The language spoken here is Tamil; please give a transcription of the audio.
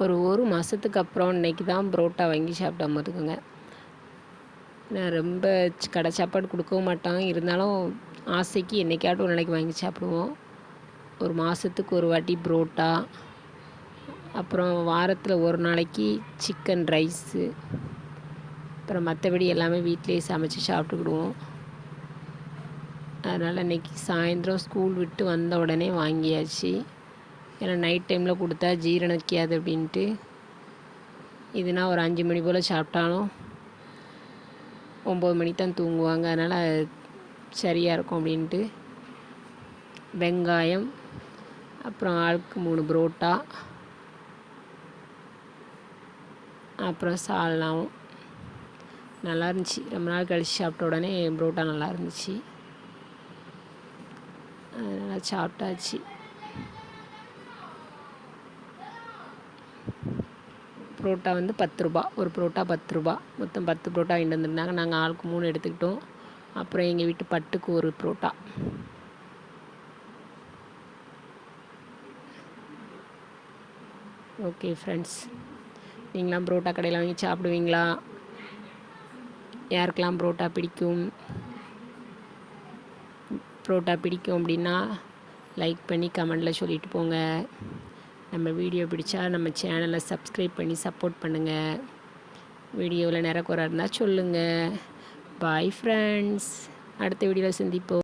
ஒரு மாதத்துக்கு அப்புறம் இன்றைக்கி தான் புரோட்டா வாங்கி சாப்பிட்டோம் பார்த்துக்கோங்க. நான் ரொம்ப கடை சாப்பாடு கொடுக்கவும் மாட்டான், இருந்தாலும் ஆசைக்கு என்றைக்காட்டும் ஒரு நாளைக்கு வாங்கி சாப்பிடுவோம். ஒரு மாதத்துக்கு ஒரு வாட்டி புரோட்டா, அப்புறம் வாரத்தில் ஒரு நாளைக்கு சிக்கன் ரைஸு, அப்புறம் மற்றபடி எல்லாமே வீட்டிலேயே சமைச்சு சாப்பிட்டுக்கிடுவோம். அதனால் இன்றைக்கி சாயந்தரம் ஸ்கூல் விட்டு வந்த உடனே வாங்கியாச்சு. ஏன்னா நைட் டைமில் கொடுத்தா ஜீரணிக்காது அப்படின்ட்டு. இதுனா ஒரு 5 மணி போல் சாப்பிட்டாலும் 9 மணிக்கு தான் தூங்குவாங்க. அதனால் சரியாக இருக்கும் அப்படின்ட்டு வெங்காயம், அப்புறம் ஆளுக்கு 3 புரோட்டா, அப்புறம் சால்னாவும் நல்லா இருந்துச்சு. ரொம்ப நாள் கழித்து சாப்பிட்ட உடனே புரோட்டா நல்லா இருந்துச்சு, அதனால் சாப்பிட்டாச்சு. புரோட்டா வந்து 10 ரூபா, ஒரு புரோட்டா 10 ரூபா. மொத்தம் 10 புரோட்டா வாங்கிட்டு வந்துருந்தாங்க. நாங்கள் ஆளுக்கு 3 எடுத்துக்கிட்டோம். அப்புறம் எங்கள் வீட்டு பட்டுக்கு ஒரு புரோட்டா. ஓகே ஃப்ரெண்ட்ஸ், நீங்களாம் புரோட்டா கடையில் வாங்கி சாப்பிடுவீங்களா? யாருக்கெல்லாம் புரோட்டா பிடிக்கும்? புரோட்டா பிடிக்கும் அப்படின்னா லைக் பண்ணி கமெண்டில் சொல்லிட்டு போங்க. நம்ம வீடியோ பிடிச்சா நம்ம சேனலை சப்ஸ்கிரைப் பண்ணி சப்போர்ட் பண்ணுங்கள். வீடியோவில் நிறை குறை இருந்தால் சொல்லுங்கள். பாய் ஃப்ரெண்ட்ஸ், அடுத்த வீடியோவில் சந்திப்போம்.